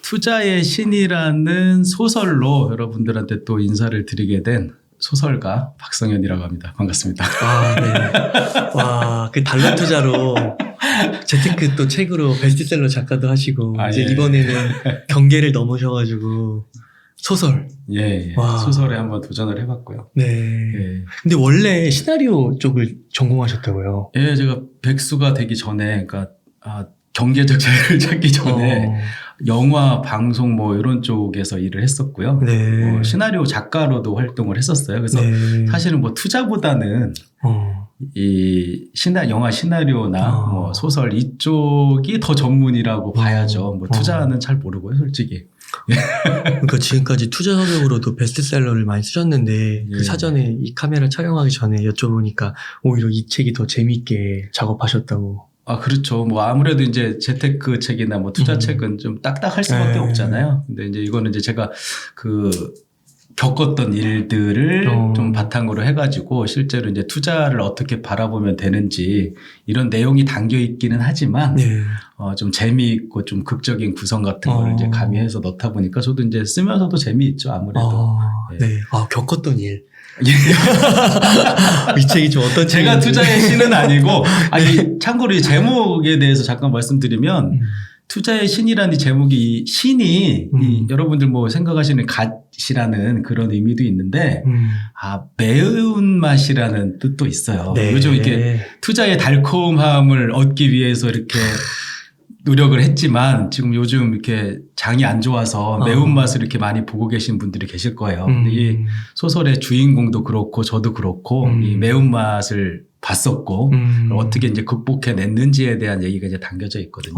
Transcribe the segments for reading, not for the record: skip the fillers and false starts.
투자의 신이라는 소설로 여러분들한테 또 인사를 드리게 된 소설가 박성현이라고 합니다. 반갑습니다. 네. 와, 그 단론 투자로 재테크 또 책으로 베스트셀러 작가도 하시고 이제 예. 이번에는 경계를 넘으셔가지고 소설. 예. 소설에 한번 도전을 해봤고요. 네. 예. 근데 원래 시나리오 쪽을 전공하셨다고요? 예, 제가 백수가 되기 전에, 그러니까 경제적 자유를 찾기 전에 영화, 방송 뭐 이런 쪽에서 일을 했었고요. 네. 시나리오 작가로도 활동을 했었어요. 그래서 네. 사실은 뭐 투자보다는 이 영화 시나리오나 뭐 소설 이쪽이 더 전문이라고 봐야죠. 뭐 투자는 잘 모르고요, 솔직히. 그러니까 지금까지 투자 서적으로도 베스트셀러를 많이 쓰셨는데 그 사전에 이 카메라 촬영하기 전에 여쭤보니까 오히려 이 책이 더 재미있게 작업하셨다고. 그렇죠. 뭐 아무래도 이제 재테크 책이나 뭐 투자 책은 좀 딱딱할 수밖에 없잖아요. 근데 이제 이거는 이제 제가 겪었던 일들을 좀 바탕으로 해가지고 실제로 이제 투자를 어떻게 바라보면 되는지 이런 내용이 담겨 있기는 하지만 좀 재미있고 좀 극적인 구성 같은 걸 이제 가미해서 넣다 보니까 저도 이제 쓰면서도 재미있죠, 아무래도. 네. 겪었던 일. 이 책이 좀 어떤 제가 투자의 신은 아니고, 참고로 이 제목에 대해서 잠깐 말씀드리면, 투자의 신이라는 이 제목이 이 신이 여러분들 뭐 생각하시는 갓이라는 그런 의미도 있는데, 매운맛이라는 뜻도 있어요. 네. 요즘 이렇게 투자의 달콤함을 얻기 위해서 이렇게 노력을 했지만 지금 요즘 이렇게 장이 안 좋아서 매운맛을 이렇게 많이 보고 계신 분들이 계실 거예요. 근데 이 소설의 주인공도 그렇고 저도 그렇고 이 매운맛을 봤었고 어떻게 이제 극복해냈는지에 대한 얘기가 이제 담겨져 있거든요.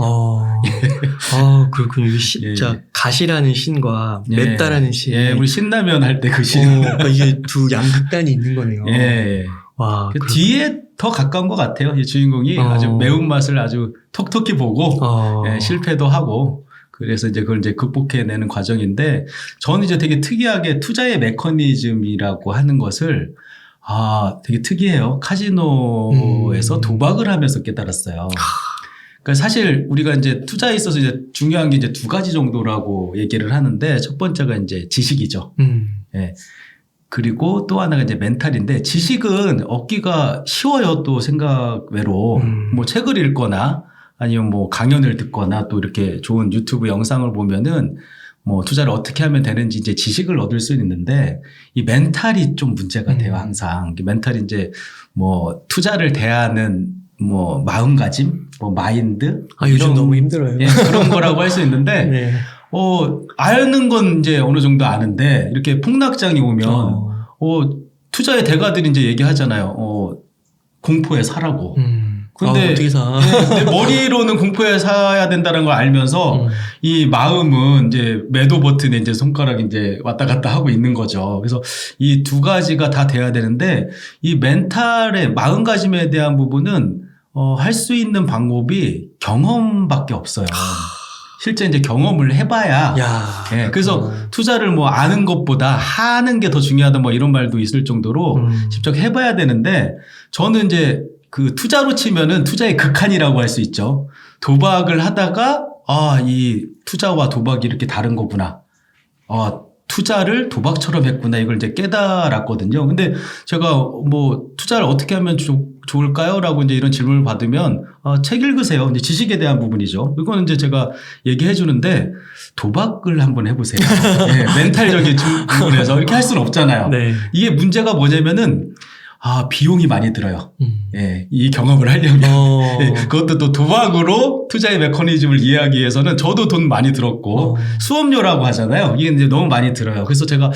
그렇군요. 진짜 갓이라는 신과 맵다라는 신. 우리 신라면 할 때 그 신. 그러니까 이게 두 양극단이 있는 거네요. 와, 뒤에 더 가까운 것 같아요. 이 주인공이 아주 매운맛을 아주 톡톡히 보고 실패도 하고 그래서 이제 그걸 이제 극복해내는 과정인데 저는 이제 되게 특이하게 투자의 메커니즘이라고 하는 것을 되게 특이해요. 카지노에서 도박을 하면서 깨달았어요. 그러니까 사실 우리가 이제 투자에 있어서 이제 중요한 게 이제 두 가지 정도라고 얘기를 하는데 첫 번째가 이제 지식이죠. 그리고 또 하나가 이제 멘탈인데 지식은 얻기가 쉬워요. 또 생각 외로 뭐 책을 읽거나 아니면 뭐 강연을 듣거나 또 이렇게 좋은 유튜브 영상을 보면은 뭐 투자를 어떻게 하면 되는지 이제 지식을 얻을 수 있는데 이 멘탈이 좀 문제가 돼요. 항상 멘탈이 이제 뭐 투자를 대하는 뭐 마음가짐, 뭐 마인드 요즘 너무 힘들어요. 그런 거라고 할 수 있는데 아는 건 이제 어느 정도 아는데 이렇게 폭락장이 오면 투자의 대가들이 이제 얘기하잖아요. 공포에 사라고. 근데 어떻게 사? 내 머리로는 공포에 사야 된다는 걸 알면서 이 마음은 이제 매도 버튼에 이제 손가락이 이제 왔다 갔다 하고 있는 거죠. 그래서 이 두 가지가 다 돼야 되는데 이 멘탈의 마음가짐에 대한 부분은 할 수 있는 방법이 경험밖에 없어요. 실제 이제 경험을 해봐야. 그래서 투자를 뭐 아는 것보다 하는 게 더 중요하다 뭐 이런 말도 있을 정도로 직접 해봐야 되는데 저는 이제 그 투자로 치면은 투자의 극한이라고 할 수 있죠. 도박을 하다가 이 투자와 도박이 이렇게 다른 거구나. 투자를 도박처럼 했구나. 이걸 이제 깨달았거든요. 근데 제가 뭐 투자를 어떻게 하면 좋을까요? 라고 이제 이런 질문을 받으면 책 읽으세요. 이제 지식에 대한 부분이죠. 이거는 이제 제가 얘기해 주는데 도박을 한번 해보세요. 멘탈적인 부분에서 이렇게 할 수는 없잖아요. 이게 문제가 뭐냐면은 비용이 많이 들어요. 이 경험을 하려면. 그것도 또 도박으로 투자의 메커니즘을 이해하기 위해서는 저도 돈 많이 들었고, 수업료라고 하잖아요. 이게 이제 너무 많이 들어요. 그래서 제가,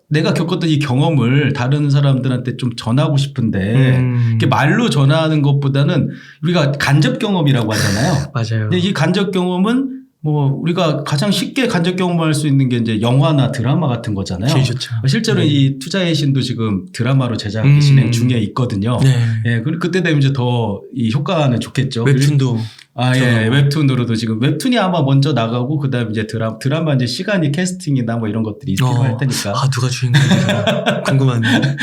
내가 겪었던 이 경험을 다른 사람들한테 좀 전하고 싶은데, 이렇게 말로 전하는 것보다는 우리가 간접 경험이라고 하잖아요. 맞아요. 근데 이 간접 경험은 뭐 우리가 가장 쉽게 간접 경험할 수 있는 게 이제 영화나 드라마 같은 거잖아요. 제일 좋죠. 실제로 이 투자의 신도 지금 드라마로 제작 진행 중에 있거든요. 그리고 그때 되면 이제 더 이 효과는 좋겠죠. 웹툰도 예, 웹툰으로도 지금 웹툰이 아마 먼저 나가고 그다음에 이제 드라마 이제 시간이 캐스팅이나 뭐 이런 것들이 있기로 할 테니까. 누가 주인공인지 궁금하네. 네.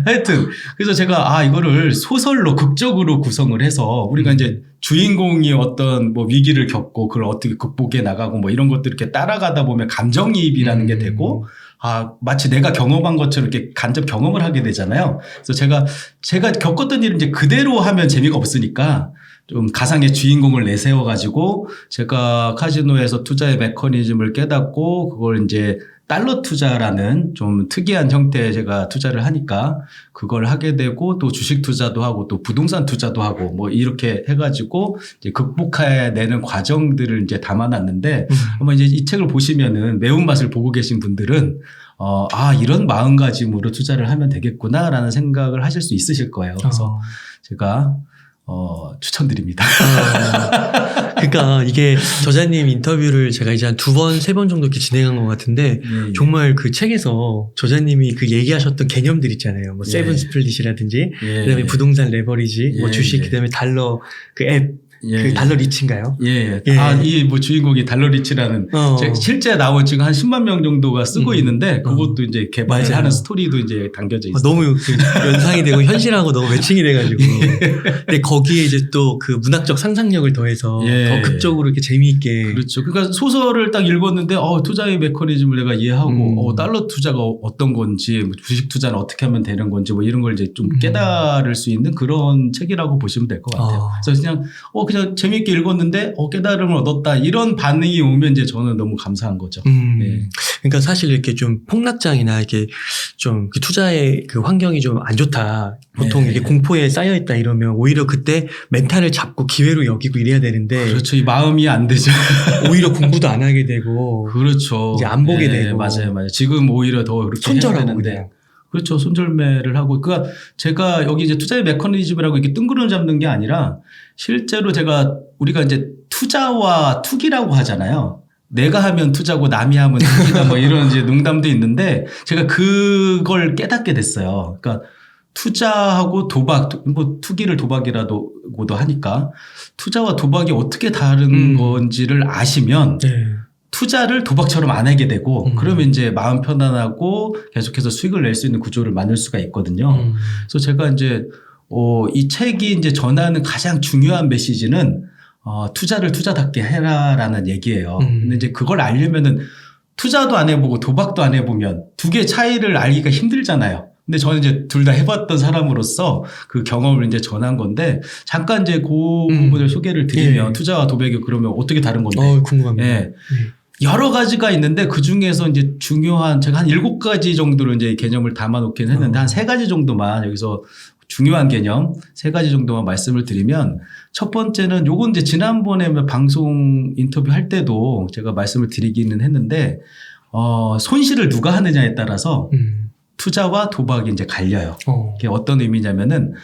하여튼 그래서 제가 이거를 소설로 극적으로 구성을 해서 우리가 이제 주인공이 어떤 뭐 위기를 겪고 그걸 어떻게 극복해 나가고 뭐 이런 것들 이렇게 따라가다 보면 감정이입이라는 게 되고 마치 내가 경험한 것처럼 이렇게 간접 경험을 하게 되잖아요. 그래서 제가 겪었던 일을 이제 그대로 하면 재미가 없으니까 좀 가상의 주인공을 내세워 가지고 제가 카지노에서 투자의 메커니즘을 깨닫고 그걸 이제 달러 투자라는 좀 특이한 형태의 제가 투자를 하니까 그걸 하게 되고 또 주식 투자도 하고 또 부동산 투자도 하고 뭐 이렇게 해가지고 이제 극복해내는 과정들을 이제 담아놨는데 아마 이제 이 책을 보시면은 매운맛을 보고 계신 분들은 이런 마음가짐으로 투자를 하면 되겠구나라는 생각을 하실 수 있으실 거예요. 그래서 제가 추천드립니다. 그러니까 이게 저자님 인터뷰를 제가 이제 한 2번, 3번 정도 이렇게 진행한 것 같은데 예. 정말 그 책에서 저자님이 그 얘기하셨던 개념들 있잖아요. 뭐 예. 세븐 스플릿이라든지 예. 그다음에 부동산 레버리지, 뭐 예. 주식, 그다음에 달러 그 앱, 예. 그 달러 리치인가요? 예. 예. 이 뭐 주인공이 달러 리치라는 실제 나온 지금 한 10만 명 정도가 쓰고 있는데 그것도 이제 개발을 맞아요. 하는 스토리도 이제 담겨져 있어요. 너무 그 연상이 되고 현실하고 너무 매칭이 돼가지고. 근데 거기에 이제 또 그 문학적 상상력을 더해서 예. 더 극적으로 이렇게 재미있게. 그렇죠. 그러니까 소설을 딱 읽었는데 투자의 메커니즘을 내가 이해하고 달러 투자가 어떤 건지 뭐 주식 투자는 어떻게 하면 되는 건지 뭐 이런 걸 이제 좀 깨달을 수 있는 그런 책이라고 보시면 될 것 같아요. 그래서 그냥 재미있게 읽었는데 깨달음을 얻었다 이런 반응이 오면 이제 저는 너무 감사한 거죠. 네. 그러니까 사실 이렇게 좀 폭락장이나 이렇게 좀 그 투자의 그 환경이 좀 안 좋다. 보통 네. 이게 공포에 쌓여 있다 이러면 오히려 그때 멘탈을 잡고 기회로 여기고 이래야 되는데. 그렇죠. 이 마음이 안 되죠. 오히려 공부도 안 하게 되고. 그렇죠. 이제 안 보게 되고. 맞아요. 지금 오히려 더 그렇게 손절하고 해야 되는데. 그냥. 그렇죠. 손절매를 하고. 그러니까 제가 여기 이제 투자의 메커니즘이라고 이렇게 뜬구름 잡는 게 아니라 실제로 우리가 이제 투자와 투기라고 하잖아요. 내가 하면 투자고 남이 하면 투기다 뭐 이런 이제 농담도 있는데 제가 그걸 깨닫게 됐어요. 그러니까 투자하고 도박, 뭐 투기를 도박이라고도 하니까 투자와 도박이 어떻게 다른 건지를 아시면 네. 투자를 도박처럼 안 하게 되고 그러면 이제 마음 편안하고 계속해서 수익을 낼 수 있는 구조를 만들 수가 있거든요. 그래서 제가 이제 이 책이 이제 전하는 가장 중요한 메시지는 투자를 투자답게 해라라는 얘기예요. 근데 이제 그걸 알려면은 투자도 안 해보고 도박도 안 해보면 두 개의 차이를 알기가 힘들잖아요. 근데 저는 이제 둘 다 해봤던 사람으로서 그 경험을 이제 전한 건데 잠깐 이제 그 부분을 소개를 드리면 예. 투자와 도박이 그러면 어떻게 다른 건데? 궁금합니다. 예. 여러 가지가 있는데 그 중에서 이제 중요한 제가 한 7가지 정도로 이제 개념을 담아 놓긴 했는데 한 3가지 정도만 여기서 중요한 개념 3가지 정도만 말씀을 드리면 첫 번째는 요건 이제 지난번에 방송 인터뷰 할 때도 제가 말씀을 드리기는 했는데 손실을 누가 하느냐에 따라서 투자와 도박이 이제 갈려요. 이게 어떤 의미냐면은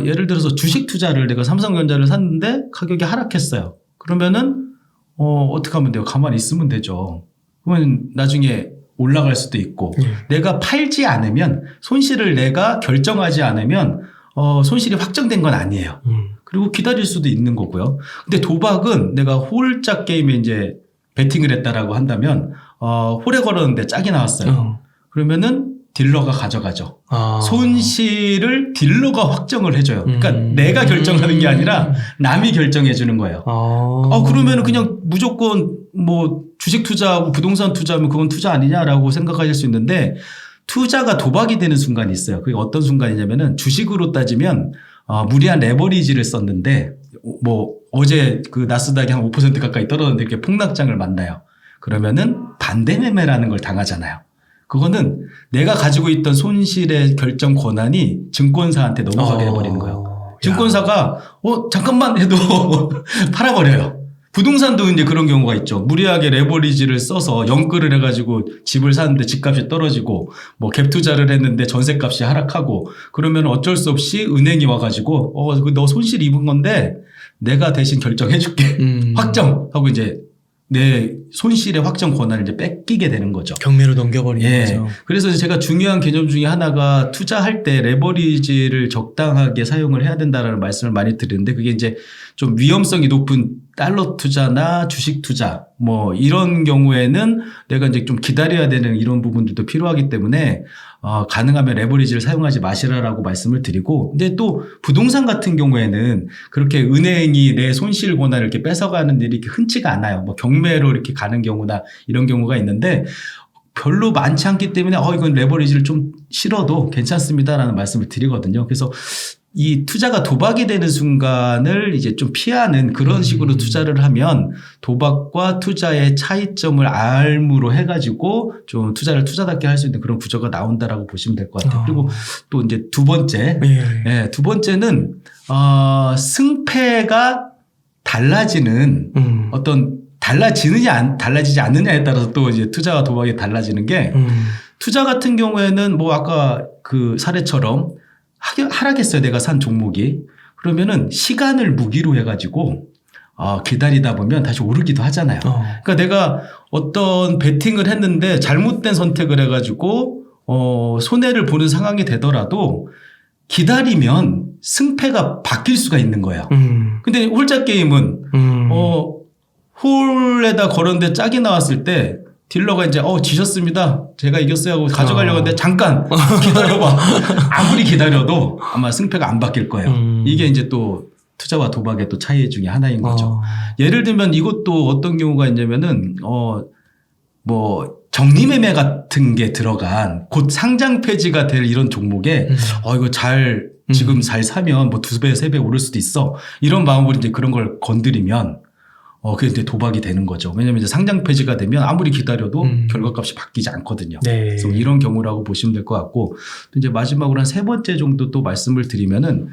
예를 들어서 주식 투자를 내가 삼성전자를 샀는데 가격이 하락했어요. 그러면은 어떻게 하면 돼요? 가만히 있으면 되죠. 그러면 나중에 올라갈 수도 있고 내가 팔지 않으면 손실을 내가 결정하지 않으면 손실이 확정된 건 아니에요. 그리고 기다릴 수도 있는 거고요. 근데 도박은 내가 홀짝 게임에 이제 베팅을 했다라고 한다면 홀에 걸었는데 짝이 나왔어요. 그러면은 딜러가 가져가죠. 손실을 딜러가 확정을 해줘요. 그러니까 내가 결정하는 게 아니라 남이 결정해 주는 거예요. 그러면 그냥 무조건 뭐 주식 투자하고 부동산 투자하면 그건 투자 아니냐라고 생각하실 수 있는데 투자가 도박이 되는 순간이 있어요. 그게 어떤 순간이냐면은 주식으로 따지면 무리한 레버리지를 썼는데 뭐 어제 그 나스닥이 한 5% 가까이 떨어졌는데 이렇게 폭락장을 만나요. 그러면은 반대 매매라는 걸 당하잖아요. 그거는 내가 가지고 있던 손실의 결정 권한이 증권사한테 넘어가게 해버리는 거예요. 증권사가 잠깐만 해도 팔아버려요. 부동산도 이제 그런 경우가 있죠. 무리하게 레버리지를 써서 연끌을 해가지고 집을 사는데 집값이 떨어지고 뭐 갭 투자를 했는데 전세값이 하락하고 그러면 어쩔 수 없이 은행이 와가지고 너 손실 입은 건데 내가 대신 결정해줄게. 확정하고 이제 내 손실의 확정 권한을 이제 뺏기게 되는 거죠. 경매로 넘겨버리는 예. 거죠. 그래서 제가 중요한 개념 중에 하나가 투자할 때 레버리지를 적당하게 사용을 해야 된다라는 말씀을 많이 드리는데 그게 이제 좀 위험성이 높은 달러 투자나 주식 투자 뭐 이런 경우에는 내가 이제 좀 기다려야 되는 이런 부분들도 필요하기 때문에 가능하면 레버리지를 사용하지 마시라라고 말씀을 드리고 근데 또 부동산 같은 경우에는 그렇게 은행이 내 손실 권한을 이렇게 뺏어가는 일이 이렇게 흔치가 않아요. 뭐 경매로 이렇게 가는 경우나 이런 경우가 있는데 별로 많지 않기 때문에 이건 레버리지를 좀 실어도 괜찮습니다라는 말씀을 드리거든요. 그래서 이 투자가 도박이 되는 순간을 이제 좀 피하는 그런 식으로 투자를 하면 도박과 투자의 차이점을 알무로 해가지고 좀 투자를 투자답게 할 수 있는 그런 구조가 나온다라고 보시면 될 것 같아요. 그리고 또 이제 두 번째, 네, 두 번째는 승패가 달라지는 어떤 달라지느냐 달라지지 않느냐에 따라서 또 이제 투자와 도박이 달라지는 게 투자 같은 경우에는 뭐 아까 그 사례처럼 하락했어요. 내가 산 종목이. 그러면은 시간을 무기로 해가지고 기다리다 보면 다시 오르기도 하잖아요. 그러니까 내가 어떤 베팅을 했는데 잘못된 선택을 해가지고 손해를 보는 상황이 되더라도 기다리면 승패가 바뀔 수가 있는 거예요. 근데 홀짝 게임은 홀에다 걸었는데 짝이 나왔을 때 딜러가 이제 지셨습니다. 제가 이겼어요 하고 가져가려고 하는데 잠깐 기다려봐. 아무리 기다려도 아마 승패가 안 바뀔 거예요. 이게 이제 또 투자와 도박의 또 차이 중에 하나인 거죠. 예를 들면 이것도 어떤 경우가 있냐면은 뭐 정리매매 같은 게 들어간 곧 상장 폐지가 될 이런 종목에 이거 지금 잘 사면 뭐 2배, 3배 오를 수도 있어. 이런 마음으로 이제 그런 걸 건드리면 그게 이제 도박이 되는 거죠. 왜냐하면 이제 상장 폐지가 되면 아무리 기다려도 결과값이 바뀌지 않거든요. 네. 그래서 이런 경우라고 보시면 될 것 같고 또 이제 마지막으로 한 세 번째 정도 또 말씀을 드리면은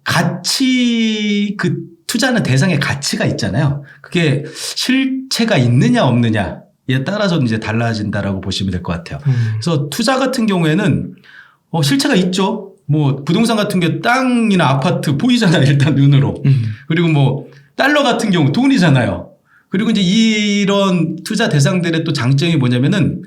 가치 그 투자는 대상의 가치가 있잖아요. 그게 실체가 있느냐 없느냐에 따라서 이제 달라진다라고 보시면 될 것 같아요. 그래서 투자 같은 경우에는 실체가 있죠. 뭐 부동산 같은 게 땅이나 아파트 보이잖아요. 일단 눈으로. 그리고 뭐 달러 같은 경우 돈이잖아요. 그리고 이제 이런 투자 대상들의 또 장점이 뭐냐면은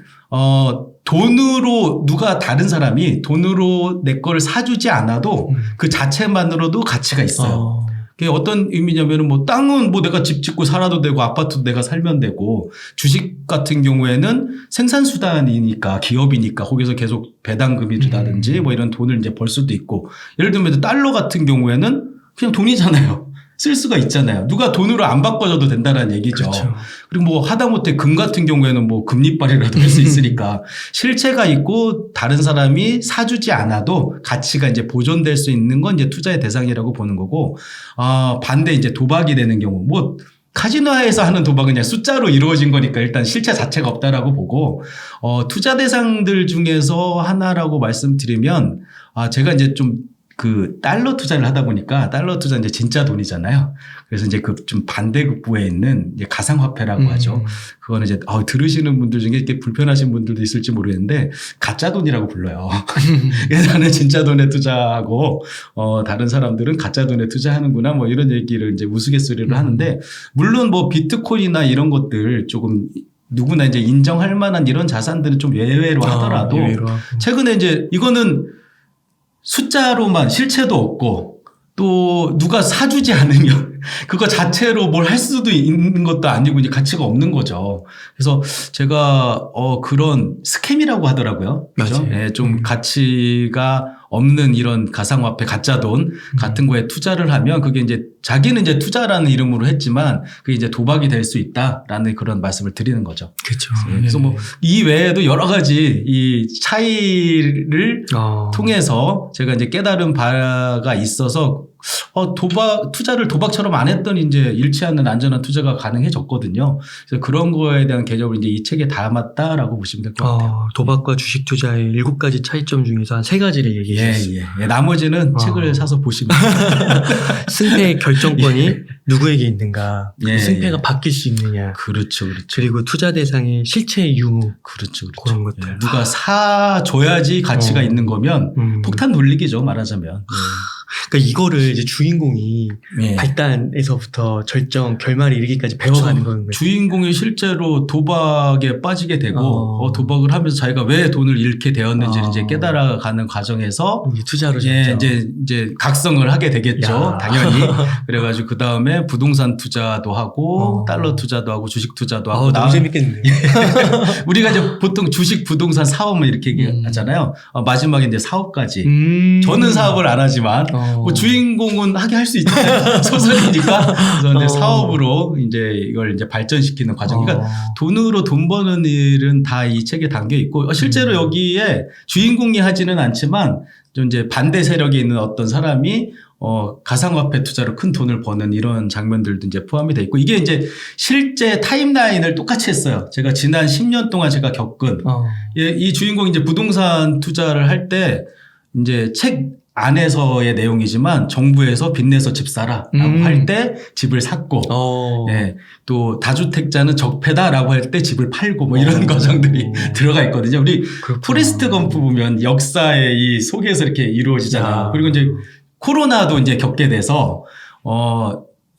돈으로 다른 사람이 돈으로 내 거를 사주지 않아도 그 자체만으로도 가치가 있어요. 그게 어떤 의미냐면은 뭐 땅은 뭐 내가 집 짓고 살아도 되고 아파트도 내가 살면 되고 주식 같은 경우에는 생산수단이니까 기업이니까 거기서 계속 배당금이 주다든지 뭐 이런 돈을 이제 벌 수도 있고 예를 들면 달러 같은 경우에는 그냥 돈이잖아요. 쓸 수가 있잖아요. 누가 돈으로 안 바꿔줘도 된다는 얘기죠. 그렇죠. 그리고 뭐 하다못해 금 같은 경우에는 뭐 금리빨이라도 할 수 있으니까 실체가 있고 다른 사람이 사주지 않아도 가치가 이제 보존될 수 있는 건 이제 투자의 대상이라고 보는 거고 반대 이제 도박이 되는 경우 뭐 카지노에서 하는 도박은 그냥 숫자로 이루어진 거니까 일단 실체 자체가 없다라고 보고 투자 대상들 중에서 하나라고 말씀드리면 제가 이제 좀 그 달러 투자를 하다 보니까 달러 투자 이제 진짜 돈이잖아요. 그래서 이제 그 좀 반대급부에 있는 이제 가상화폐라고 하죠. 그거는 이제 들으시는 분들 중에 이렇게 불편하신 분들도 있을지 모르겠는데 가짜 돈이라고 불러요. 그래서 나는 진짜 돈에 투자하고 다른 사람들은 가짜 돈에 투자하는구나 뭐 이런 얘기를 이제 우스갯소리로 하는데 물론 뭐 비트코인이나 이런 것들 조금 누구나 이제 인정할 만한 이런 자산들은 좀 예외로 하더라도 최근에 이제 이거는 숫자로만 실체도 없고 또 누가 사주지 않으면 그거 자체로 뭘 할 수도 있는 것도 아니고 이제 가치가 없는 거죠. 그래서 제가 그런 스캠이라고 하더라고요. 그죠? 네, 좀 가치가 없는 이런 가상화폐 가짜 돈 같은 거에 투자를 하면 그게 이제 자기는 이제 투자라는 이름으로 했지만 그게 이제 도박이 될 수 있다라는 그런 말씀을 드리는 거죠. 그렇죠. 그래서 뭐 이 외에도 여러 가지 이 차이를 통해서 제가 이제 깨달은 바가 있어서 투자를 도박처럼 안 했더니 이제 잃지 않는 안전한 투자가 가능해졌거든요. 그래서 그런 거에 대한 개념을 이제 이 책에 담았다라고 보시면 될 것 같아요. 도박과 주식 투자의 7가지 차이점 중에서 한 3가지를 얘기했어요. 예. 나머지는 책을 사서 보시면 승패의 결정권이 누구에게 있는가? 승패가 바뀔 수 있느냐? 그렇죠. 그리고 투자 대상의 실체의 유무. 그렇죠. 그런 것들. 누가 사줘야지 가치가 있는 거면 폭탄 돌리기죠, 말하자면. 그러니까 이거를 이제 주인공이 예. 발단에서부터 절정 결말에 이르기까지 배워가는 거는 거예요. 주인공이 실제로 도박에 빠지게 되고 도박을 하면서 자기가 왜 돈을 잃게 되었는지 이제 깨달아가는 과정에서 이제 투자로 예, 이제 각성을 하게 되겠죠. 야. 당연히. 그래가지고 그 다음에 부동산 투자도 하고 달러 투자도 하고 주식 투자도 하고 너무 재밌겠네. 우리가 이제 보통 주식, 부동산, 사업 이렇게 얘기하잖아요. 마지막에 이제 사업까지. 저는 사업을 안 하지만 뭐 주인공은 하게 할 수 있잖아요. 소설이니까. 그래서 이제 사업으로 이제 이걸 이제 발전시키는 과정. 그러니까 돈으로 돈 버는 일은 다 이 책에 담겨 있고 실제로 여기에 주인공이 하지는 않지만 좀 이제 반대 세력에 있는 어떤 사람이 가상화폐 투자로 큰 돈을 버는 이런 장면들도 이제 포함이 돼 있고 이게 이제 실제 타임라인을 똑같이 했어요. 제가 지난 10년 동안 제가 겪은 이 주인공이 이제 부동산 투자를 할 때 이제 책 안에서의 내용이지만 정부에서 빚내서 집 사라라고 할 때 집을 샀고 예, 또 다주택자는 적폐다라고 할 때 집을 팔고 뭐 이런 과정들이 들어가 있거든요. 우리 포레스트 검프 보면 역사의 이 속에서 이렇게 이루어지잖아요. 그리고 이제 코로나도 이제 겪게 돼서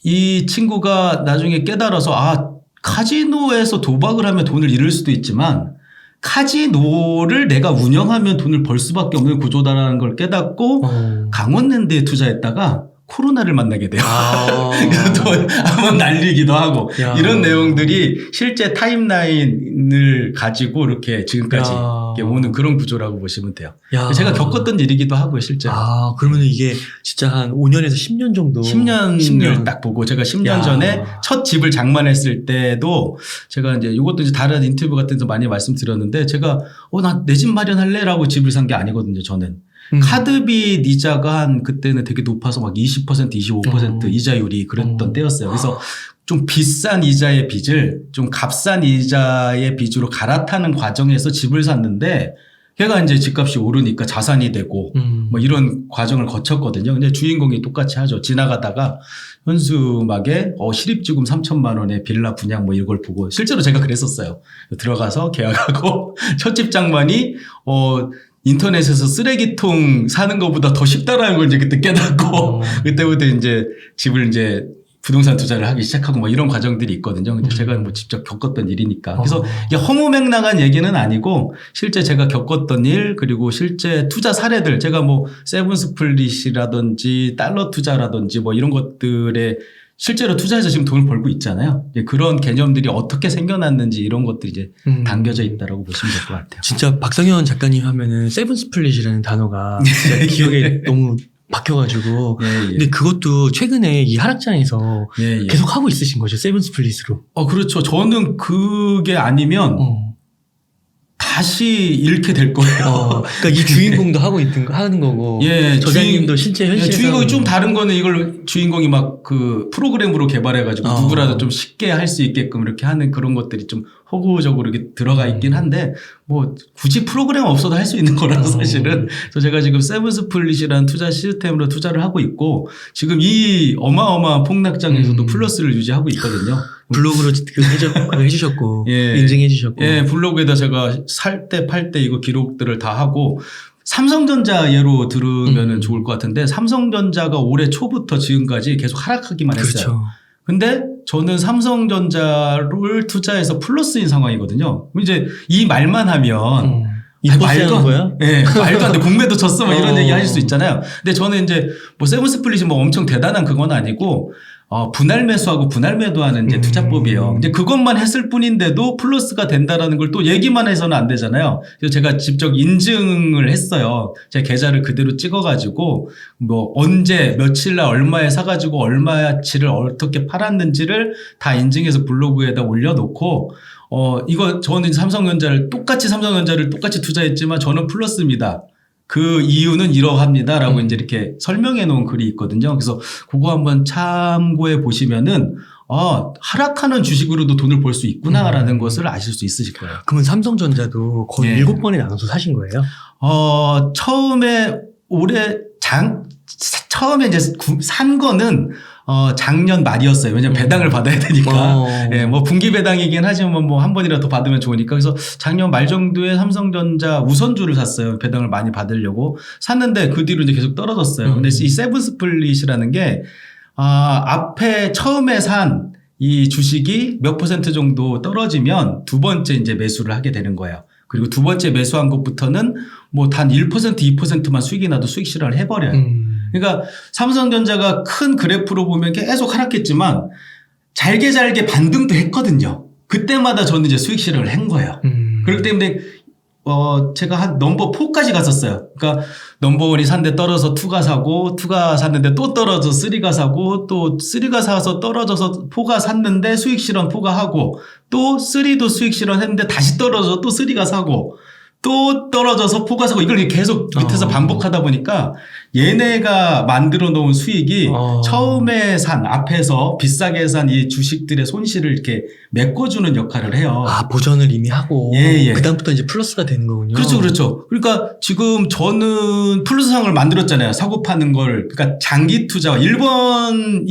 이 친구가 나중에 깨달아서 카지노에서 도박을 하면 돈을 잃을 수도 있지만 카지노를 내가 운영하면 돈을 벌 수밖에 없는 구조다라는 걸 깨닫고 강원랜드에 투자했다가 코로나를 만나게 돼요. 그래서 또 한번 날리기도 하고 이런 내용들이 실제 타임라인을 가지고 이렇게 지금까지 이렇게 오는 그런 구조라고 보시면 돼요. 제가 겪었던 일이기도 하고요, 실제로. 그러면 이게 진짜 한 5년에서 10년 정도. 10년을 딱 보고 제가 10년 전에 첫 집을 장만했을 때도 제가 이제 이것도 이제 다른 인터뷰 같은 데서 많이 말씀드렸는데 제가 나 내 집 마련할래라고 집을 산 게 아니거든요, 저는. 카드빚 이자가 한 그때는 되게 높아서 막 20%, 25% 이자율이 그랬던 때였어요. 그래서 좀 비싼 이자의 빚을 좀 값싼 이자의 빚으로 갈아타는 과정에서 집을 샀는데 걔가 이제 집값이 오르니까 자산이 되고 뭐 이런 과정을 거쳤거든요. 근데 주인공이 똑같이 하죠. 지나가다가 현수막에 실입지금 3천만 원에 빌라 분양 뭐 이걸 보고 실제로 제가 그랬었어요. 들어가서 계약하고 첫 집 장만이 인터넷에서 쓰레기통 사는 것보다 더 쉽다라는 걸 이제 그때 깨닫고 그때부터 이제 집을 이제 부동산 투자를 하기 시작하고 뭐 이런 과정들이 있거든요. 근데 제가 뭐 직접 겪었던 일이니까. 그래서 이게 허무맹랑한 얘기는 아니고 실제 제가 겪었던 일 그리고 실제 투자 사례들 제가 뭐 세븐스플릿이라든지 달러 투자라든지 뭐 이런 것들에 실제로 투자해서 지금 돈을 벌고 있잖아요. 그런 개념들이 어떻게 생겨났는지 이런 것들이 이제 담겨져 있다라고 보시면 될 것 같아요. 진짜 박상현 작가님 하면은 세븐스플릿이라는 단어가 진짜 기억에 너무 박혀가지고. 근데 그것도 최근에 이 하락장에서 계속 하고 있으신 거죠. 세븐스플릿으로. 그렇죠. 저는 그게 아니면 다시 잃게 될 거예요. 그러니까 이 주인공도 하는 거고. 저자님도 실제 현실에서. 주인공이 좀 다른 거는 이걸 주인공이 막 그 프로그램으로 개발해가지고 누구라도 좀 쉽게 할 수 있게끔 이렇게 하는 그런 것들이 좀 허구적으로 이렇게 들어가 있긴 한데 뭐 굳이 프로그램 없어도 할 수 있는 거라서 사실은. 그래서 제가 지금 세븐스플릿이라는 투자 시스템으로 투자를 하고 있고 지금 이 어마어마한 폭락장에서도 플러스를 유지하고 있거든요. 블로그로 해주셨고 인증해주셨고. 블로그에다 제가 살 때 팔 때 이거 기록들을 다 하고 삼성전자 예로 들으면 좋을 것 같은데 삼성전자가 올해 초부터 지금까지 계속 하락하기만 했어요. 근데 저는 삼성전자를 투자해서 플러스인 상황이거든요. 이제 이 말만 하면 말도 안 거야? 말도 안 돼. 공매도 쳤어. 뭐 이런 얘기 하실 수 있잖아요. 근데 저는 이제 뭐 세븐스플릿이 뭐 엄청 대단한 그건 아니고 분할 매수하고 분할 매도하는 이제 투자법이에요. 근데 그것만 했을 뿐인데도 플러스가 된다라는 걸 또 얘기만 해서는 안 되잖아요. 그래서 제가 직접 인증을 했어요. 제 계좌를 그대로 찍어가지고 뭐 언제 며칠 날 얼마에 사가지고 얼마치를 어떻게 팔았는지를 다 인증해서 블로그에다 올려놓고 이거 저는 삼성전자를 똑같이 투자했지만 저는 플러스입니다. 그 이유는 이러합니다라고 이제 이렇게 설명해 놓은 글이 있거든요. 그래서 그거 한번 참고해 보시면은 하락하는 주식으로도 돈을 벌 수 있구나라는 것을 아실 수 있으실 거예요. 그러면 삼성전자도 거의 7번에 나눠서 사신 거예요? 처음에 처음에 이제 산 거는 작년 말이었어요. 왜냐면 배당을 받아야 되니까. 예, 뭐 분기 배당이긴 하지만 뭐 한 번이라도 받으면 좋으니까. 그래서 작년 말 정도에 삼성전자 우선주를 샀어요. 배당을 많이 받으려고 샀는데 그 뒤로 이제 계속 떨어졌어요. 근데 이 세븐 스플릿이라는 게 앞에 처음에 산 이 주식이 몇 % 정도 떨어지면 두 번째 이제 매수를 하게 되는 거예요. 그리고 두 번째 매수한 것부터는 뭐 단 1%, 2%만 수익이 나도 수익 실현을 해버려요. 그러니까 삼성전자가 큰 그래프로 보면 계속 하락했지만 잘게 반등도 했거든요. 그때마다 저는 이제 수익 실현을 한 거예요. 그렇기 때문에 제가 한 넘버 4까지 갔었어요. 그러니까 넘버 1이 산데 떨어져서 2가 사고 2가 샀는데 또 떨어져서 3가 사고 또 3가 사서 떨어져서 4가 샀는데 수익 실현 4가 하고 또 3도 수익 실현했는데 다시 떨어져서 또 3가 사고 또 떨어져서 4가 사고 이걸 계속 밑에서 반복하다 보니까 얘네가 만들어 놓은 수익이 처음에 산 앞에서 비싸게 산 이 주식들의 손실을 이렇게 메꿔주는 역할을 해요. 보전을 이미 하고 예. 그다음부터 이제 플러스가 되는 거군요. 그렇죠. 그러니까 지금 저는 플러스상을 만들었잖아요. 사고 파는 걸. 그러니까 장기 투자. 일본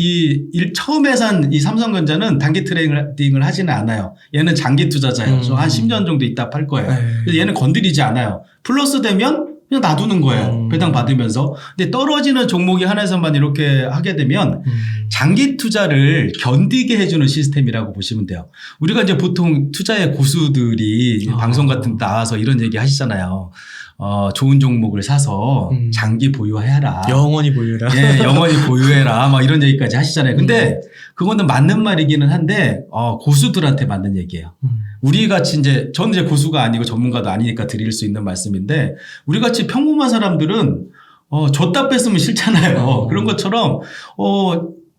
처음에 산 이 삼성전자는 단기 트레이딩을 하지는 않아요. 얘는 장기 투자자예요. 한 10년 정도 있다 팔 거예요. 그래서 얘는 건드리지 않아요. 플러스 되면 그냥 놔두는 거예요. 배당 받으면서. 근데 떨어지는 종목이 하나에서만 이렇게 하게 되면 장기 투자를 견디게 해주는 시스템이라고 보시면 돼요. 우리가 이제 보통 투자의 고수들이 방송 같은 데 나와서 이런 얘기 하시잖아요. 좋은 종목을 사서 장기 보유해라. 영원히 보유해라. 예, 영원히 보유해라. 막 이런 얘기까지 하시잖아요. 근데 그거는 맞는 말이기는 한데, 고수들한테 맞는 얘기예요. 우리 같이 저는 이제 고수가 아니고 전문가도 아니니까 드릴 수 있는 말씀인데, 우리 같이 평범한 사람들은, 줬다 뺐으면 싫잖아요. 그런 것처럼,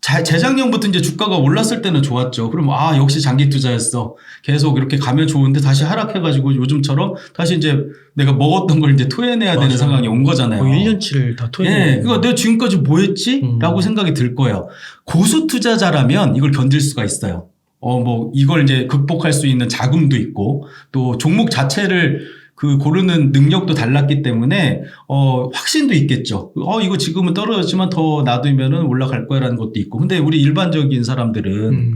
재작년부터 이제 주가가 올랐을 때는 좋았죠. 그럼 역시 장기 투자였어. 계속 이렇게 가면 좋은데 다시 하락해가지고 요즘처럼 다시 이제 내가 먹었던 걸 이제 토해내야 되는 상황이 온 거잖아요. 1년치를 다 토해내야 네. 그러니까 내가 지금까지 뭐 했지? 라고 생각이 들 거예요. 고수 투자자라면 이걸 견딜 수가 있어요. 이걸 이제 극복할 수 있는 자금도 있고 또 종목 자체를 고르는 능력도 달랐기 때문에, 확신도 있겠죠. 이거 지금은 떨어졌지만 더 놔두면은 올라갈 거라는 것도 있고. 근데 우리 일반적인 사람들은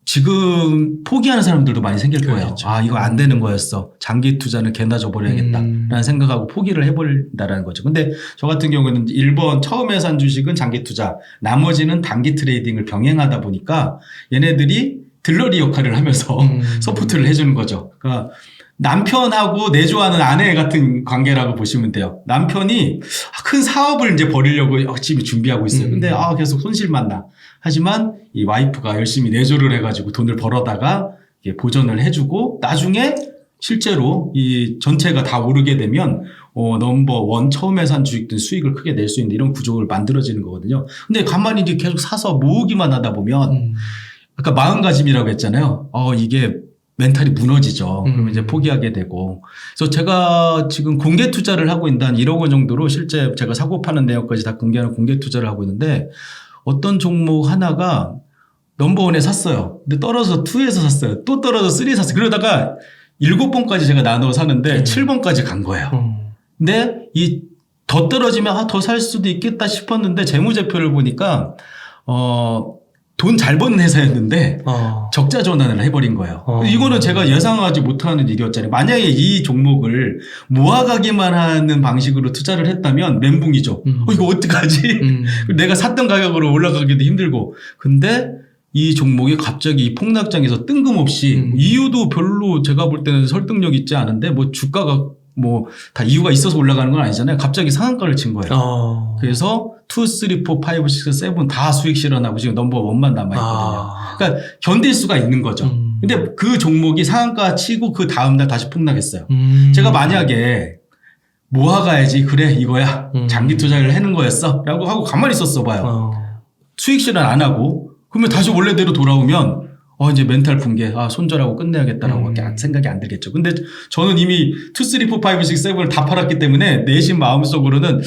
지금 포기하는 사람들도 많이 생길 거예요. 그렇죠. 이거 안 되는 거였어. 장기 투자는 개나 줘버려야겠다라는 생각하고 포기를 해버린다라는 거죠. 근데 저 같은 경우는 일본 처음에 산 주식은 장기 투자, 나머지는 단기 트레이딩을 병행하다 보니까 얘네들이 들러리 역할을 하면서 서포트를 해주는 거죠. 그러니까 남편하고 내조하는 아내 같은 관계라고 보시면 돼요. 남편이 큰 사업을 이제 벌이려고 열심히 준비하고 있어요. 근데 계속 손실만 나. 하지만 이 와이프가 열심히 내조를 해가지고 돈을 벌어다가 보전을 해주고 나중에 실제로 이 전체가 다 오르게 되면 넘버 1 처음에 산 주식들 수익을 크게 낼 수 있는 이런 구조를 만들어지는 거거든요. 근데 가만히 이제 계속 사서 모으기만 하다 보면 아까 마음가짐이라고 했잖아요. 이게 멘탈이 무너지죠. 그러면 이제 포기하게 되고. 그래서 제가 지금 공개 투자를 하고 있는 한 1억 원 정도로 실제 제가 사고 파는 내역까지 다 공개하는 공개 투자를 하고 있는데 어떤 종목 하나가 넘버 1에 샀어요. 근데 떨어져서 2에서 샀어요. 또 떨어져서 3에 샀어요. 그러다가 7번까지 제가 나눠 사는데 7번까지 간 거예요. 근데 더 떨어지면 더 살 수도 있겠다 싶었는데 재무제표를 보니까 돈 잘 버는 회사였는데 적자 전환을 해버린 거예요. 이거는 제가 예상하지 못하는 일이었잖아요. 만약에 이 종목을 모아가기만 하는 방식으로 투자를 했다면 멘붕이죠. 이거 어떡하지? 내가 샀던 가격으로 올라가기도 힘들고. 근데 이 종목이 갑자기 이 폭락장에서 뜬금없이 이유도 별로 제가 볼 때는 설득력 있지 않은데 주가가 다 이유가 있어서 올라가는 건 아니잖아요. 갑자기 상한가를 친 거예요. 그래서 2, 3, 4, 5, 6, 7 다 수익 실현하고 지금 넘버 1만 남아있거든요. 그러니까 견딜 수가 있는 거죠. 근데 그 종목이 상한가 치고 그 다음날 다시 폭락했어요. 제가 만약에 모아가야지 그래 이거야 장기 투자를 하는 거였어 라고 하고 가만히 있었어 봐요. 수익 실현 안 하고 그러면 다시 원래대로 돌아오면 이제 멘탈 붕괴, 손절하고 끝내야겠다라고 생각이 안 들겠죠. 근데 저는 이미 2, 3, 4, 5, 6, 7을 다 팔았기 때문에 내심 마음속으로는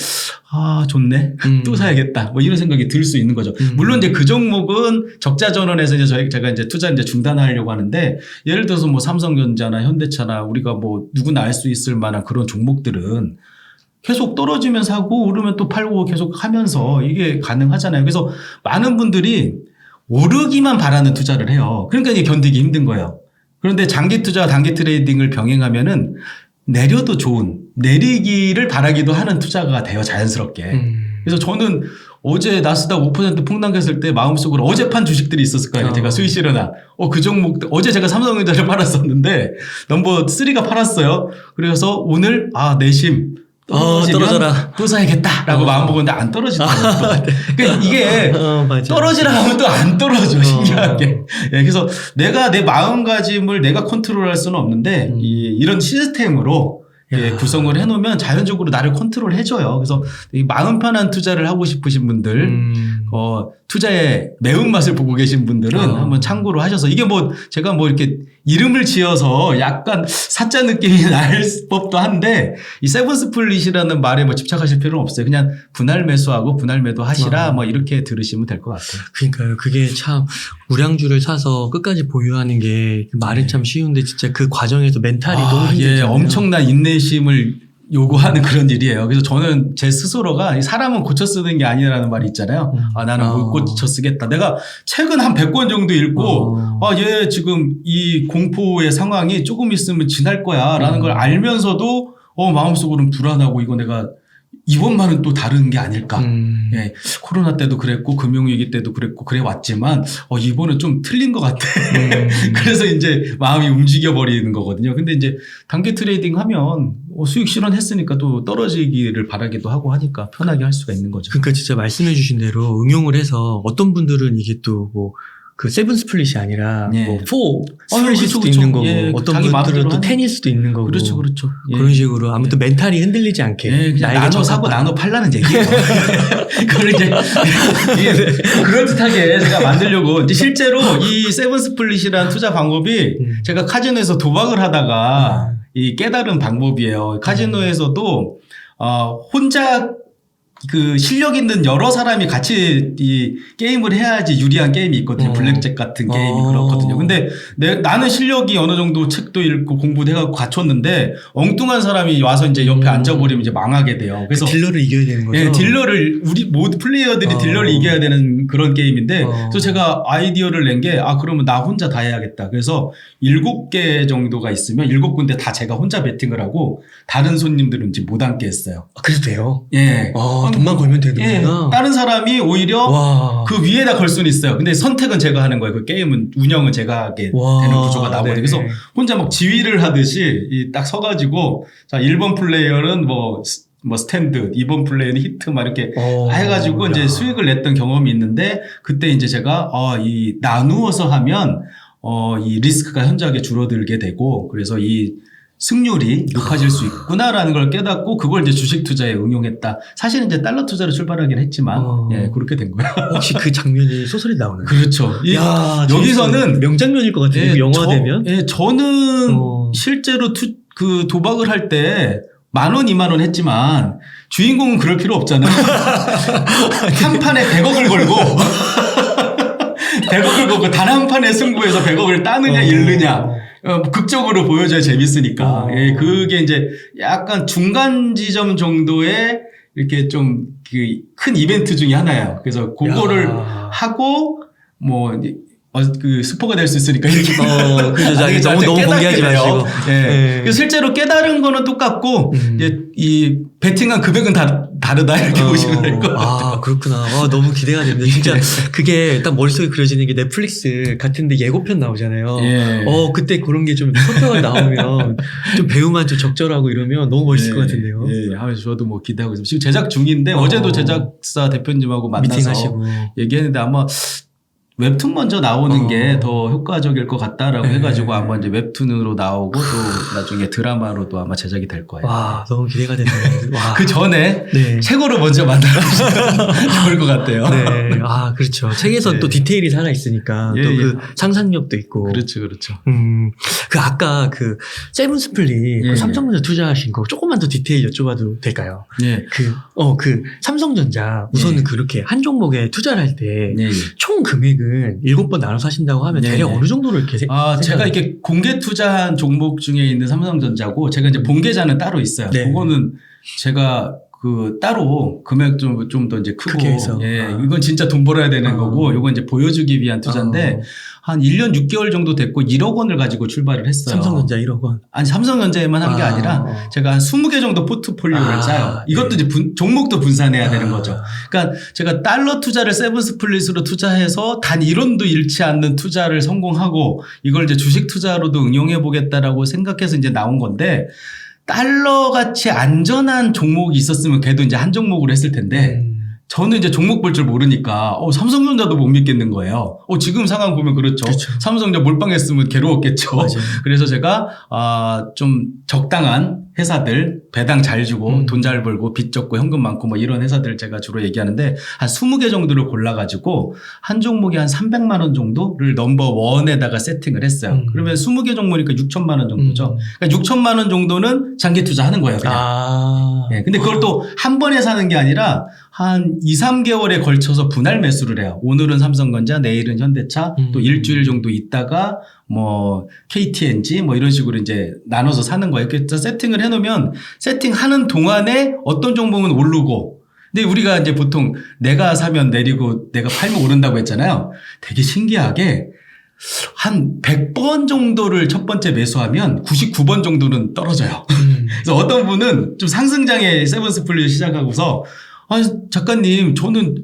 좋네. 또 사야겠다. 이런 생각이 들 수 있는 거죠. 물론 이제 그 종목은 적자 전환해서 제가 이제 투자 중단하려고 하는데 예를 들어서 삼성전자나 현대차나 우리가 누구나 알 수 있을 만한 그런 종목들은 계속 떨어지면 사고 오르면 또 팔고 계속 하면서 이게 가능하잖아요. 그래서 많은 분들이 오르기만 바라는 투자를 해요. 그러니까 이게 견디기 힘든 거예요. 그런데 장기 투자와 단기 트레이딩을 병행하면은 내려도 좋은, 내리기를 바라기도 하는 투자가 돼요, 자연스럽게. 그래서 저는 어제 나스닥 5% 폭락했을 때 마음속으로 어제 판 주식들이 있었을 거예요. 제가 수익 실현한. 그 종목, 어제 제가 삼성전자를 팔았었는데, 넘버 3가 팔았어요. 그래서 오늘, 내심. 떨어져라. 또 사야겠다라고 마음 먹었는데 안 떨어지더라고요. 그러니까 이게 떨어지라 하면 또 안 떨어져, 신기하게. 예, 그래서 내가 내 마음가짐을 내가 컨트롤할 수는 없는데 이런 시스템으로 구성을 해놓으면 자연적으로 나를 컨트롤 해줘요. 그래서 이 마음 편한 투자를 하고 싶으신 분들, 투자의 매운맛을 보고 계신 분들은 한번 참고로 하셔서 이게 뭐 제가 뭐 이렇게 이름을 지어서 약간 사짜 느낌이 날 법도 한데 이 세븐 스플릿이라는 말에 뭐 집착하실 필요는 없어요. 그냥 분할 매수하고 분할 매도 하시라 뭐 이렇게 들으시면 될 것 같아요. 그러니까요. 그게 참 우량주를 사서 끝까지 보유하는 게 말은 참 쉬운데 진짜 그 과정에서 멘탈이 너무 힘들잖아요. 엄청난 인내심을 요구하는 그런 일이에요. 그래서 저는 제 스스로가 사람은 고쳐 쓰는 게 아니라는 말이 있잖아요. 나는 못 고쳐 쓰겠다. 내가 책은 한 100권 정도 읽고 얘 지금 이 공포의 상황이 조금 있으면 지날 거야 라는 걸 알면서도 마음속으로는 불안하고 이거 내가 이번만은 또 다른 게 아닐까. 예, 코로나 때도 그랬고 금융위기 때도 그랬고 그래 왔지만 이번은 좀 틀린 것 같아. 그래서 이제 마음이 움직여 버리는 거거든요. 근데 이제 단기 트레이딩 하면 수익 실현했으니까 또 떨어지기를 바라기도 하고 하니까 편하게 할 수가 있는 거죠. 그러니까 진짜 말씀해 주신 대로 응용을 해서 어떤 분들은 이게 또 뭐 그 세븐 스플릿이 아니라 뭐 포 스플릿일 수도 있는 거고 어떤 분들은 또 10일 수도 있는 거고 그렇죠. 그런 식으로 아무튼 멘탈이 흔들리지 않게 그냥 나눠 사고 나눠 팔라는 얘기예요. 그걸 이제 그럴듯하게 제가 만들려고 이제 실제로 이 세븐 스플릿이라는 투자 방법이 제가 카지노에서 도박을 하다가 이 깨달은 방법이에요. 카지노에서도 혼자 그 실력 있는 여러 사람이 같이 이 게임을 해야지 유리한 게임이 있거든요. 블랙잭 같은 게임이 그렇거든요. 근데 나는 실력이 어느 정도 책도 읽고 공부도 해갖고 갖췄는데 엉뚱한 사람이 와서 이제 옆에 앉아버리면 이제 망하게 돼요. 그래서 딜러를 이겨야 되는 거죠. 네, 딜러를 우리 모두 플레이어들이 딜러를 이겨야 되는 그런 게임인데 그래서 제가 아이디어를 낸 게 그러면 나 혼자 다 해야겠다. 그래서 7개 정도가 있으면 7군데 다 제가 혼자 베팅을 하고 다른 손님들은 이제 못 앉게 했어요. 그래도 돼요? 예. 돈만 걸면 되는구나. 예, 다른 사람이 오히려 그 위에다 걸 수는 있어요. 근데 선택은 제가 하는 거예요. 그 게임은 운영은 제가 하게 되는 구조가 나오거든요. 그래서 혼자 막 지휘를 하듯이 딱 서가지고 자 1번 플레이어는 뭐 스탠드, 2번 플레이어는 히트 막 이렇게 해가지고 이제 수익을 냈던 경험이 있는데 그때 이제 제가 이 나누어서 하면 이 리스크가 현저하게 줄어들게 되고 그래서 이 승률이 높아질 수 있구나라는 걸 깨닫고 그걸 이제 주식 투자에 응용했다. 사실은 이제 달러 투자로 출발하긴 했지만 그렇게 된 거예요. 혹시 그 장면이 소설이 나오나요? 그렇죠. 여기서는 명장면일 것 같아요. 영화되면. 저는 실제로 그 도박을 할 때 10,000원, 20,000원 했지만 주인공은 그럴 필요 없잖아요. 한 판에 100억을 걸고 100억을 걸고 단 한 판의 승부에서 100억을 따느냐 잃느냐 극적으로 보여줘야 재밌으니까. 그게 이제 약간 중간 지점 정도의 이렇게 좀 큰 이벤트 중에 하나예요. 그래서 그거를 하고 그 스포가 될 수 있으니까 이렇게 너무 공개하지 마시고. 그래서 실제로 깨달은 거는 똑같고 이제 이 베팅한 금액은 다르다 이렇게 보시면 될 것 같아요. 그렇구나. 너무 기대가 됩니다. 진짜 그게 딱 머릿속에 그려지는 게 넷플릭스 같은데 예고편 나오잖아요. 그때 그런 게 좀 소표가 나오면 좀 배우만 좀 적절하고 이러면 너무 멋있을 것 같은데요. 저도 뭐 기대하고 있습니다. 지금 제작 중인데 어제도 제작사 대표님하고 만나서 미팅하시고 얘기했는데 아마 웹툰 먼저 나오는 게 더 효과적일 것 같다라고 해가지고 아마 이제 웹툰으로 나오고 또 나중에 드라마로도 아마 제작이 될 거예요. 너무 기대가 되네요. 그 전에 책으로 먼저 만나보시면 좋을 것 같아요. 그렇죠. 책에서 또 디테일이 살아 있으니까 또 그 상상력도 있고. 그렇죠. 그 아까 그 세븐 스플릿 그 삼성전자 투자하신 거 조금만 더 디테일 여쭤봐도 될까요? 그 삼성전자 우선은 그렇게 한 종목에 투자를 할 때 총 금액은 7번 나눠서 하신다고 하면 대략 어느 정도로 이렇게 제가 이렇게 공개 투자한 종목 중에 있는 삼성전자고 제가 이제 본계좌는 따로 있어요. 그거는 제가 따로 금액 좀 더 이제 크고, 크게 해서. 예, 이건 진짜 돈 벌어야 되는 거고, 이건 이제 보여주기 위한 투자인데, 한 1년 6개월 정도 됐고, 1억 원을 가지고 출발을 했어요. 삼성전자 1억 원. 아니, 삼성전자에만 한 게 아니라, 제가 한 20개 정도 포트폴리오를 짜요. 이것도 이제 종목도 분산해야 되는 거죠. 그러니까 제가 달러 투자를 세븐스플릿으로 투자해서 단 1원도 잃지 않는 투자를 성공하고, 이걸 이제 주식 투자로도 응용해 보겠다라고 생각해서 이제 나온 건데, 달러 같이 안전한 종목이 있었으면 걔도 이제 한 종목으로 했을 텐데, 저는 이제 종목 볼 줄 모르니까, 삼성전자도 못 믿겠는 거예요. 지금 상황 보면 그렇죠. 삼성전자 몰빵했으면 괴로웠겠죠. 맞아요. 그래서 제가, 좀 적당한 회사들, 배당 잘 주고, 돈 잘 벌고, 빚 적고, 현금 많고, 뭐 이런 회사들 제가 주로 얘기하는데, 한 20개 정도를 골라가지고, 한 종목에 한 300만 원 정도를 넘버 원에다가 세팅을 했어요. 그러면 20개 종목이니까 6천만 원 정도죠. 그러니까 6천만 원 정도는 장기 투자하는 거예요, 그냥. 네, 근데 그걸 또 한 번에 사는 게 아니라, 한 2, 3개월에 걸쳐서 분할 매수를 해요. 오늘은 삼성전자, 내일은 현대차, 또 일주일 정도 있다가 뭐 KTNG 뭐 이런 식으로 이제 나눠서 사는 거예요. 그래서 세팅을 해놓으면 세팅하는 동안에 어떤 종목은 오르고, 근데 우리가 이제 보통 내가 사면 내리고 내가 팔면 오른다고 했잖아요. 되게 신기하게 한 100번 정도를 첫 번째 매수하면 99번 정도는 떨어져요. 그래서 어떤 분은 좀 상승장에 세븐스플릿 시작하고서 작가님, 저는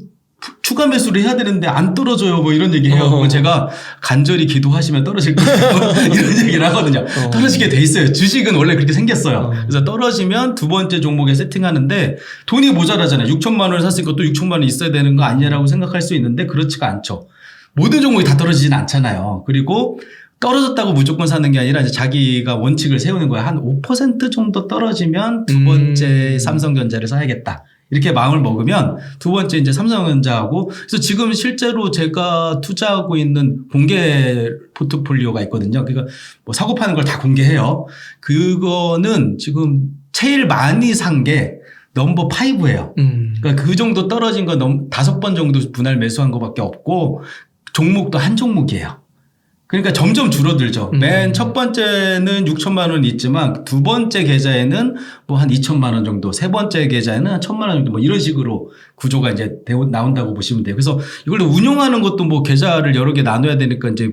추가 매수를 해야 되는데 안 떨어져요. 뭐 이런 얘기 해요. 그럼 제가 간절히 기도하시면 떨어질 거예요. 이런 얘기를 하거든요. 떨어지게 돼 있어요. 주식은 원래 그렇게 생겼어요. 그래서 떨어지면 두 번째 종목에 세팅하는데 돈이 모자라잖아요. 6천만 원을 샀으니까 또 6천만 원 있어야 되는 거 아니냐라고 생각할 수 있는데 그렇지가 않죠. 모든 종목이 다 떨어지진 않잖아요. 그리고 떨어졌다고 무조건 사는 게 아니라 이제 자기가 원칙을 세우는 거예요. 한 5% 정도 떨어지면 두 번째 삼성전자를 사야겠다. 이렇게 마음을 먹으면 두 번째 이제 삼성전자하고, 그래서 지금 실제로 제가 투자하고 있는 공개 포트폴리오가 있거든요. 그러니까 뭐 사고 파는 걸 다 공개해요. 그거는 지금 제일 많이 산 게 넘버 5예요. 그러니까 그 정도 떨어진 건 5번 정도 분할 매수한 것밖에 없고, 종목도 한 종목이에요. 그러니까 점점 줄어들죠. 맨 첫 번째는 6천만 원이 있지만 두 번째 계좌에는 뭐 한 2천만 원 정도, 세 번째 계좌에는 한 1천만 원 정도 뭐 이런 식으로 구조가 이제 나온다고 보시면 돼요. 그래서 이걸 운용하는 것도 뭐 계좌를 여러 개 나눠야 되니까 이제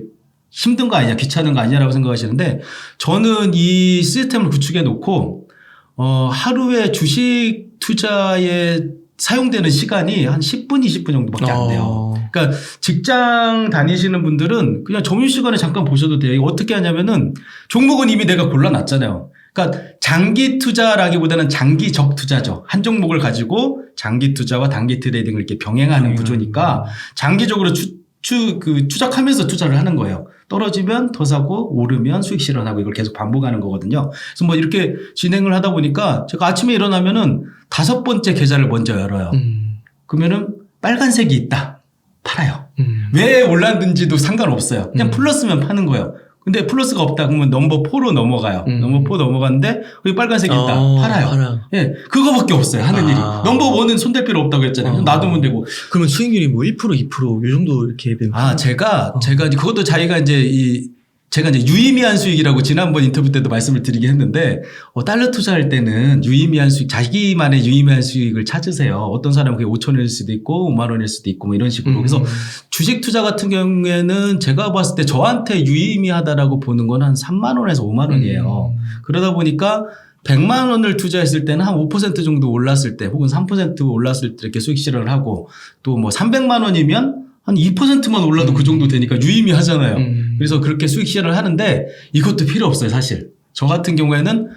힘든 거 아니냐, 귀찮은 거 아니냐라고 생각하시는데, 저는 이 시스템을 구축해 놓고 하루에 주식 투자에 사용되는 시간이 한 10분, 20분 정도밖에 안 돼요. 그러니까 직장 다니시는 분들은 그냥 점심시간에 잠깐 보셔도 돼요. 이거 어떻게 하냐면은 종목은 이미 내가 골라놨잖아요. 그러니까 장기 투자라기보다는 장기적 투자죠. 한 종목을 가지고 장기 투자와 단기 트레이딩을 이렇게 병행하는 구조니까 장기적으로 추적하면서 투자를 하는 거예요. 떨어지면 더 사고 오르면 수익 실현하고 이걸 계속 반복하는 거거든요. 그래서 뭐 이렇게 진행을 하다 보니까 제가 아침에 일어나면은 5번째 계좌를 먼저 열어요. 그러면은 빨간색이 있다. 팔아요. 왜 올랐는지도 상관없어요. 그냥 플러스면 파는 거예요. 근데 플러스가 없다 그러면 넘버 4로 넘어가요. 넘버 4 넘어갔는데 여기 빨간색이 있다. 팔아요. 예, 그거밖에 없어요. 하는 일이. 넘버 1은 손댈 필요 없다고 했잖아요. 놔두면 되고. 그러면 수익률이 뭐 1%, 2% 이 정도 이렇게 되면 제가 이제 그것도 제가 이제 유의미한 수익이라고 지난번 인터뷰 때도 말씀을 드리긴 했는데, 달러 투자할 때는 유의미한 수익, 자기만의 유의미한 수익을 찾으세요. 어떤 사람은 그게 5천 원일 수도 있고 5만 원일 수도 있고 뭐 이런 식으로. 그래서 주식 투자 같은 경우에는 제가 봤을 때 저한테 유의미하다라고 보는 건 한 3만 원에서 5만 원이에요. 그러다 보니까 100만 원을 투자했을 때는 한 5% 정도 올랐을 때 혹은 3% 올랐을 때 이렇게 수익 실현을 하고, 또 뭐 300만 원이면 한 2%만 올라도 그 정도 되니까 유의미하잖아요. 그래서 그렇게 수익 실현을 하는데 이것도 필요 없어요, 사실. 저 같은 경우에는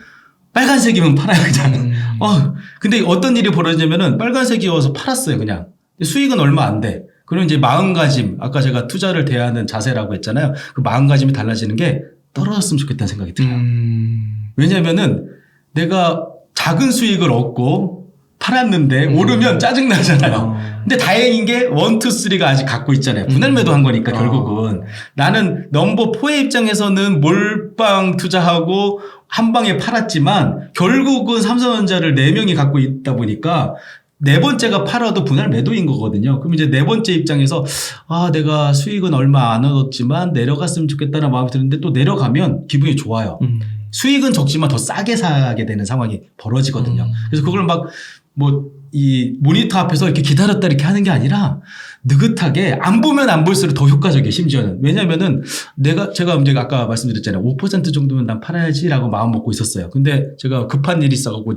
빨간색이면 팔아요, 그냥. 근데 어떤 일이 벌어지냐면은 빨간색이어서 팔았어요, 그냥. 수익은 얼마 안 돼. 그럼 이제 마음가짐, 아까 제가 투자를 대하는 자세라고 했잖아요. 그 마음가짐이 달라지는 게 떨어졌으면 좋겠다는 생각이 들어요. 왜냐면은 내가 작은 수익을 얻고 팔았는데 오르면 짜증나잖아요. 근데 다행인 게 1, 2, 3가 아직 갖고 있잖아요. 분할 매도한 거니까 결국은. 나는 넘버 4의 입장에서는 몰빵 투자하고 한 방에 팔았지만 결국은 삼성전자를 4명이 갖고 있다 보니까 네 번째가 팔아도 분할 매도인 거거든요. 그럼 이제 네 번째 입장에서 내가 수익은 얼마 안 얻었지만 내려갔으면 좋겠다는 마음이 드는데 또 내려가면 기분이 좋아요. 수익은 적지만 더 싸게 사게 되는 상황이 벌어지거든요. 그래서 그걸 막 이 모니터 앞에서 이렇게 기다렸다 이렇게 하는 게 아니라 느긋하게 안 보면 안 볼수록 더 효과적이에요. 심지어는. 왜냐면은 제가 이제 아까 말씀드렸잖아요. 5% 정도면 난 팔아야지라고 마음 먹고 있었어요. 근데 제가 급한 일이 있어갖고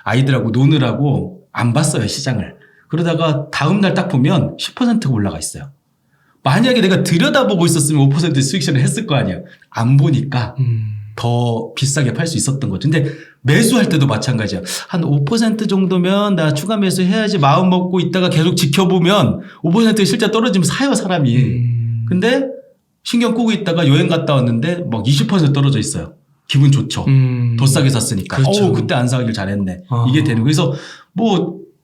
아이들하고 노느라고 안 봤어요. 시장을. 그러다가 다음날 딱 보면 10%가 올라가 있어요. 만약에 내가 들여다보고 있었으면 5% 수익 실현을 했을 거 아니에요. 안 보니까 더 비싸게 팔 수 있었던 거죠. 근데 매수할 때도 마찬가지야. 한 5% 정도면 나 추가 매수해야지 마음 먹고 있다가 계속 지켜보면 5% 실제 떨어지면 사요, 사람이. 근데 신경 끄고 있다가 여행 갔다 왔는데 막 20% 떨어져 있어요. 기분 좋죠. 더 싸게 샀으니까. 그렇죠. 그때 안 사길 잘했네. 이게 되는. 그래서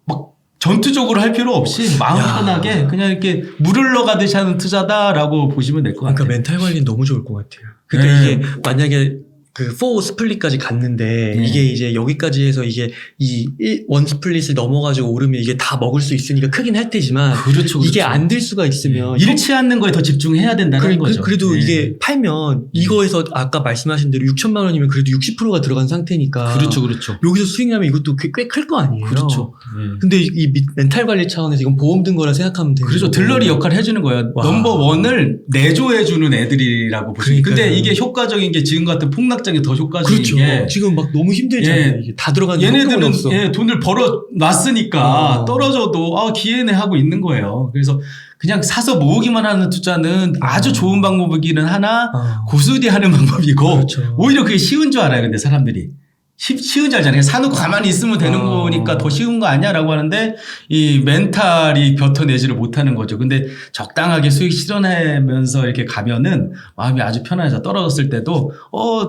막 전투적으로 할 필요 없이 마음 편하게 그냥 이렇게 물을 넣어가듯이 하는 투자다라고 보시면 될 것 같아요. 그러니까 멘탈 관리는 너무 좋을 것 같아요. 그러니까 이게 만약에 그 4 스플릿까지 갔는데 이게 이제 여기까지 해서 이게 이 1 스플릿을 넘어가지고 오르면 이게 다 먹을 수 있으니까 크긴 할 테지만 그렇죠. 이게 안 될 수가 있으면 잃지 않는 거에 더 집중해야 된다는 거죠. 그래도 이게 팔면 이거에서 아까 말씀하신 대로 6천만 원이면 그래도 60%가 들어간 상태니까 그렇죠. 여기서 수익 나면 이것도 꽤 클 거 아니에요. 그렇죠. 근데 이 멘탈 관리 차원에서 이건 보험 든 거라 생각하면 되는 그렇죠. 거고. 들러리 역할을 해주는 거예요. 넘버 원을 내조해주는 애들이라고 보시면. 근데 이게 효과적인 게 지금 같은 폭락장이 더 효과적인 그렇죠. 게 지금 막 너무 힘들잖아요. 이게 다 들어가는 얘네들은 없어. 돈을 벌어 놨으니까 떨어져도 기회네 하고 있는 거예요. 그래서 그냥 사서 모으기만 하는 투자는 아주 좋은 방법이기는 하나 고수디 하는 방법이고 그렇죠. 오히려 그게 쉬운 줄 알아요. 근데 사람들이. 쉬운 줄 알잖아요. 사놓고 가만히 있으면 되는 거니까 더 쉬운 거 아니야라고 하는데 이 멘탈이 뱉어내지를 못하는 거죠. 근데 적당하게 수익 실현하면서 이렇게 가면은 마음이 아주 편안해서 떨어졌을 때도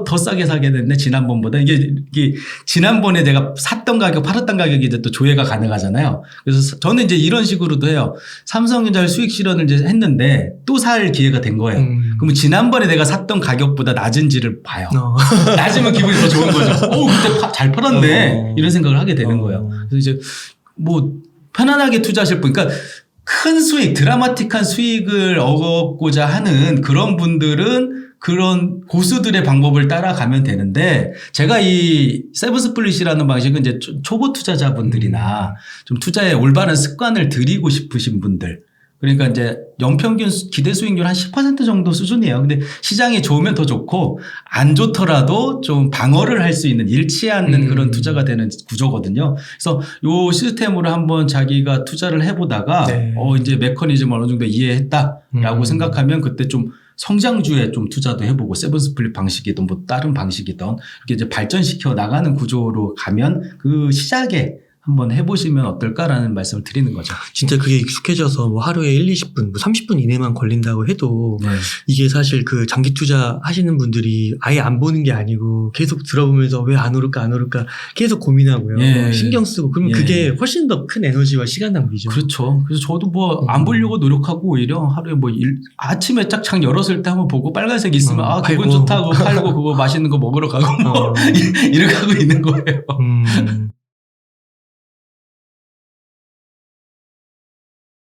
더 싸게 사게 됐네 지난번보다. 이게 지난번에 내가 샀던 가격 팔았던 가격이 이제 또 조회가 가능하잖아요. 그래서 저는 이제 이런 식으로도 해요. 삼성전자를 수익 실현을 이제 했는데 또 살 기회가 된 거예요. 그러면 지난번에 내가 샀던 가격보다 낮은지를 봐요. 낮으면 기분이 더 좋은 거죠. 그때 잘 팔았네. 이런 생각을 하게 되는 거예요. 그래서 이제 편안하게 투자하실 분, 그러니까 큰 수익, 드라마틱한 수익을 얻고자 하는 그런 분들은 그런 고수들의 방법을 따라가면 되는데 제가 이 세븐 스플릿이라는 방식은 이제 초보 투자자분들이나 좀 투자에 올바른 습관을 들이고 싶으신 분들 그러니까 이제 연평균 기대 수익률 한 10% 정도 수준이에요. 근데 시장이 좋으면 더 좋고 안 좋더라도 좀 방어를 할 수 있는 잃지 않는 그런 투자가 되는 구조거든요. 그래서 요 시스템으로 한번 자기가 투자를 해보다가 이제 메커니즘을 어느 정도 이해했다라고 생각하면 그때 좀 성장주에 좀 투자도 해보고 세븐 스플릿 방식이든 다른 방식이든 이렇게 이제 발전시켜 나가는 구조로 가면 그 시작에 한번 해보시면 어떨까라는 말씀을 드리는 거죠. 진짜 그게 익숙해져서 하루에 1, 20분, 30분 이내만 걸린다고 해도 이게 사실 그 장기 투자 하시는 분들이 아예 안 보는 게 아니고 계속 들어보면서 왜 안 오를까 계속 고민하고요. 신경 쓰고 그러면 그게 훨씬 더 큰 에너지와 시간 낭비죠. 그렇죠. 그래서 저도 안 보려고 노력하고 오히려 하루에 아침에 짝 창 열었을 때 한번 보고 빨간색 있으면 기분 좋다고 팔고 그거 맛있는 거 먹으러 가고 이렇게 하고 있는 거예요.